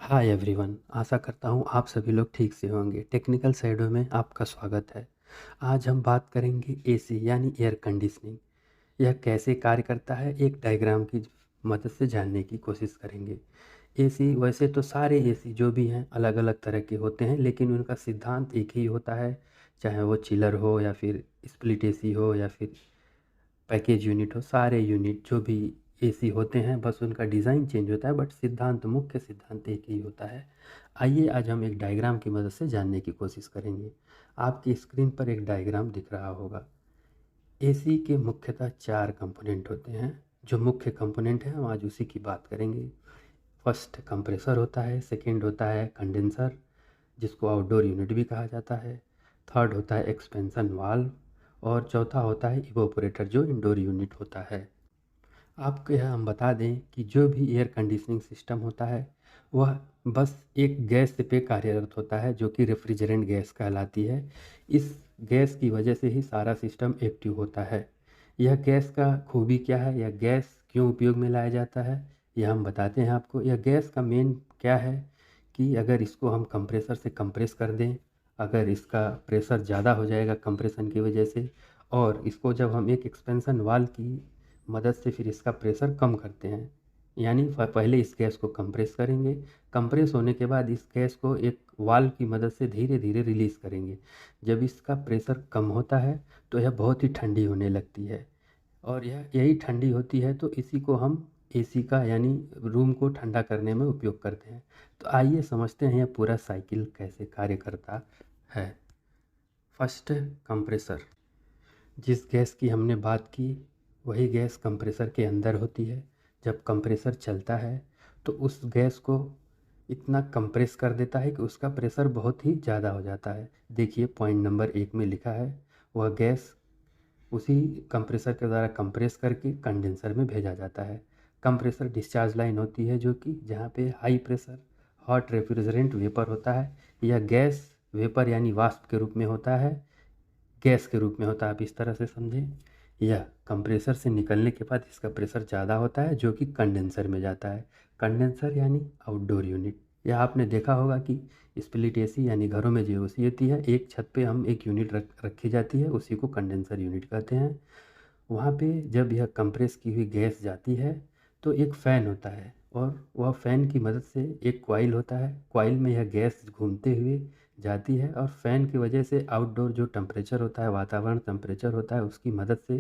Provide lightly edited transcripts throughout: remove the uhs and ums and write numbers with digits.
Hi everyone, आशा करता हूँ आप सभी लोग ठीक से होंगे। टेक्निकल साइडों में आपका स्वागत है। आज हम बात करेंगे एसी यानी एयर कंडीशनिंग। यह कैसे कार्य करता है एक डायग्राम की मदद से जानने की कोशिश करेंगे। एसी वैसे तो सारे एसी जो भी हैं अलग अलग तरह के होते हैं, लेकिन उनका सिद्धांत एक ही होता है। चाहे वो चिलर हो या फिर स्प्लिट एसी हो या फिर पैकेज यूनिट हो, सारे यूनिट जो भी एसी होते हैं बस उनका डिज़ाइन चेंज होता है, बट सिद्धांत मुख्य सिद्धांत एक ही होता है। आइए आज हम एक डायग्राम की मदद से जानने की कोशिश करेंगे। आपकी स्क्रीन पर एक डायग्राम दिख रहा होगा। एसी के मुख्यतः 4 कंपोनेंट होते हैं। जो मुख्य कंपोनेंट हैं हम आज उसी की बात करेंगे। फर्स्ट कंप्रेसर होता है, सेकेंड होता है कंडेंसर जिसको आउटडोर यूनिट भी कहा जाता है, थर्ड होता है एक्सपेंशन वाल्व और चौथा होता है इवोपोरेटर जो इंडोर यूनिट होता है। आपको यह हम बता दें कि जो भी एयर कंडीशनिंग सिस्टम होता है वह बस एक गैस पे कार्यरत होता है जो कि रेफ्रिजरेंट गैस कहलाती है। इस गैस की वजह से ही सारा सिस्टम एक्टिव होता है। यह गैस का खूबी क्या है, यह गैस क्यों उपयोग में लाया जाता है, यह हम बताते हैं आपको। यह गैस का मेन क्या है कि अगर इसको हम कंप्रेसर से कंप्रेस कर दें, अगर इसका प्रेशर ज़्यादा हो जाएगा कंप्रेशन की वजह से, और इसको जब हम एक एक्सपेंशन वाल्व की मदद से फिर इसका प्रेशर कम करते हैं, यानी पहले इस गैस को कंप्रेस करेंगे, कंप्रेस होने के बाद इस गैस को एक वाल्व की मदद से धीरे धीरे रिलीज़ करेंगे। जब इसका प्रेशर कम होता है तो यह बहुत ही ठंडी होने लगती है, और यह यही ठंडी होती है तो इसी को हम एसी का यानी रूम को ठंडा करने में उपयोग करते हैं। तो आइए समझते हैं यह पूरा साइकिल कैसे कार्य करता है। First, compressor. जिस गैस की हमने बात की वही गैस कंप्रेसर के अंदर होती है। जब कंप्रेसर चलता है तो उस गैस को इतना कंप्रेस कर देता है कि उसका प्रेशर बहुत ही ज़्यादा हो जाता है। देखिए पॉइंट नंबर 1 में लिखा है, वह गैस उसी कंप्रेसर के द्वारा कंप्रेस करके कंडेंसर में भेजा जाता है। कंप्रेसर डिस्चार्ज लाइन होती है जो कि जहाँ पे high pressure hot refrigerant vapour होता है। यह गैस वेपर यानी वाष्प के रूप में होता है, गैस के रूप में होता है, आप इस तरह से समझें। यह कंप्रेसर से निकलने के बाद इसका प्रेशर ज़्यादा होता है जो कि कंडेंसर में जाता है। कंडेंसर यानी आउटडोर यूनिट। यह आपने देखा होगा कि स्प्लिट एसी यानी घरों में जो एसी होती है, एक छत पे हम एक यूनिट रखी जाती है, उसी को कंडेंसर यूनिट कहते हैं। वहाँ पे जब यह कंप्रेस की हुई गैस जाती है तो एक फ़ैन होता है, और वह फ़ैन की मदद से एक कॉइल होता है, कॉइल में यह गैस घूमते हुए जाती है, और फ़ैन की वजह से आउटडोर जो टेम्परेचर होता है, वातावरण टेम्परेचर होता है, उसकी मदद से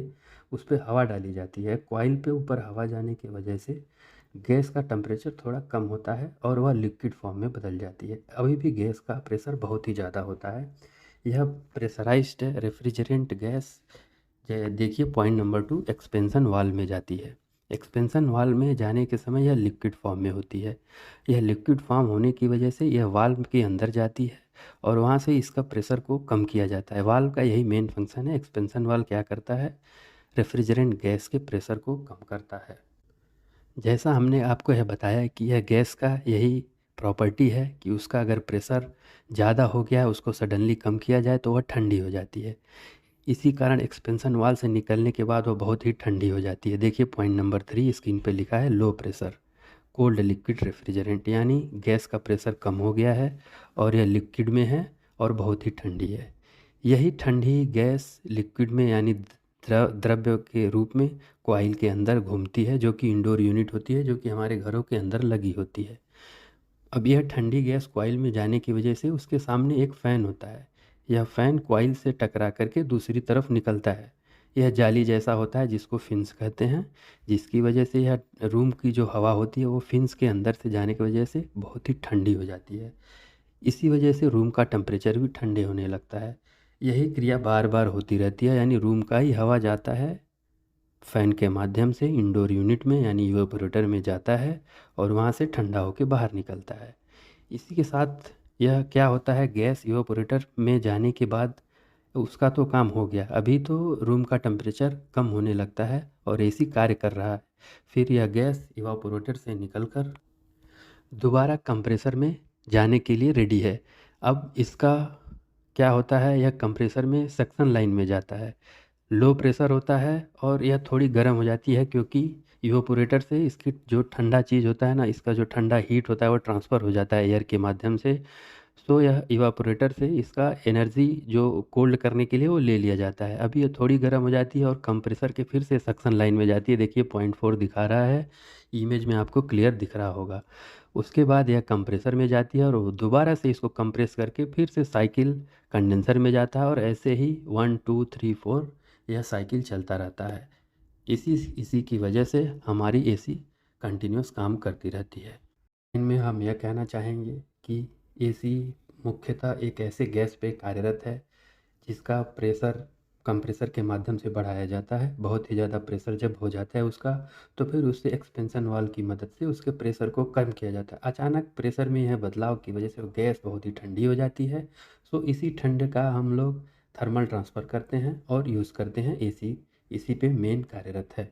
उस पे हवा डाली जाती है। कॉइल पे ऊपर हवा जाने की वजह से गैस का टेम्परेचर थोड़ा कम होता है और वह लिक्विड फॉर्म में बदल जाती है। अभी भी गैस का प्रेशर बहुत ही ज़्यादा होता है। यह प्रेशराइज्ड रेफ्रिजरेंट गैस देखिए पॉइंट नंबर 2 एक्सपेंशन वाल्व में जाती है। एक्सपेंशन वाल्व में जाने के समय यह लिक्विड फॉर्म में होती है। यह लिक्विड फॉर्म होने की वजह से यह वाल्व के अंदर जाती है और वहाँ से इसका प्रेशर को कम किया जाता है। वाल्व का यही मेन फंक्शन है। एक्सपेंशन वाल्व क्या करता है, रेफ्रिजरेंट गैस के प्रेशर को कम करता है। जैसा हमने आपको यह बताया कि यह गैस का यही प्रॉपर्टी है कि उसका अगर प्रेशर ज़्यादा हो गया है, उसको सडनली कम किया जाए तो वह ठंडी हो जाती है। इसी कारण एक्सपेंशन वाल्व से निकलने के बाद वो बहुत ही ठंडी हो जाती है। देखिए पॉइंट नंबर 3 स्क्रीन पे लिखा है, low pressure cold liquid refrigerant, यानी गैस का प्रेशर कम हो गया है और यह लिक्विड में है और बहुत ही ठंडी है। यही ठंडी गैस लिक्विड में यानी द्रव्य के रूप में कॉइल के अंदर घूमती है जो कि इंडोर यूनिट होती है, जो कि हमारे घरों के अंदर लगी होती है। अब यह ठंडी गैस कॉइल में जाने की वजह से उसके सामने एक फ़ैन होता है। यह फ़ैन कॉइल से टकरा करके दूसरी तरफ निकलता है। यह जाली जैसा होता है जिसको फिन्स कहते हैं, जिसकी वजह से यह रूम की जो हवा होती है वो फिन्स के अंदर से जाने की वजह से बहुत ही ठंडी हो जाती है। इसी वजह से रूम का टेम्परेचर भी ठंडे होने लगता है। यही क्रिया बार बार होती रहती है, यानी रूम का ही हवा जाता है फ़ैन के माध्यम से इंडोर यूनिट में यानी इवेपोरेटर में जाता है और वहाँ से ठंडा होकर बाहर निकलता है। इसी के साथ यह क्या होता है, गैस इवेपोरेटर में जाने के बाद उसका तो काम हो गया, अभी तो रूम का टेम्परेचर कम होने लगता है और एसी कार्य कर रहा है। फिर यह गैस इवेपोरेटर से निकलकर दोबारा कंप्रेसर में जाने के लिए रेडी है। अब इसका क्या होता है, यह कंप्रेसर में सक्शन लाइन में जाता है। लो प्रेशर होता है और यह थोड़ी गर्म हो जाती है क्योंकि इवापोरेटर से इसकी जो ठंडा चीज़ होता है ना, इसका जो ठंडा हीट होता है वो ट्रांसफ़र हो जाता है एयर के माध्यम से। सो यह इवापोरेटर से इसका एनर्जी जो कोल्ड करने के लिए वो ले लिया जाता है। अभी ये थोड़ी गर्म हो जाती है और कंप्रेसर के फिर से सक्शन लाइन में जाती है। देखिए 0.4 दिखा रहा है, इमेज में आपको क्लियर दिख रहा होगा। उसके बाद यह कंप्रेसर में जाती है और वो दोबारा से इसको कंप्रेस करके फिर से साइकिल कंडेंसर में जाता है और ऐसे ही 1 2 3 4 यह साइकिल चलता रहता है। इसी इसी की वजह से हमारी एसी कंटिन्यूअस काम करती रहती है। इनमें हम यह कहना चाहेंगे कि एसी मुख्यतः एक ऐसे गैस पे कार्यरत है जिसका प्रेशर कंप्रेसर के माध्यम से बढ़ाया जाता है। बहुत ही ज़्यादा प्रेशर जब हो जाता है उसका, तो फिर उससे एक्सपेंशन वाल्व की मदद से उसके प्रेशर को कम किया जाता है। अचानक प्रेशर में यह बदलाव की वजह से वो गैस बहुत ही ठंडी हो जाती है। सो इसी ठंड का हम लोग थर्मल ट्रांसफ़र करते हैं और यूज़ करते हैं एसी, इसी पे मेन कार्यरत है।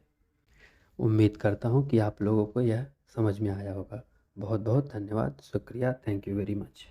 उम्मीद करता हूँ कि आप लोगों को यह समझ में आया होगा। बहुत बहुत धन्यवाद, शुक्रिया, थैंक यू वेरी मच।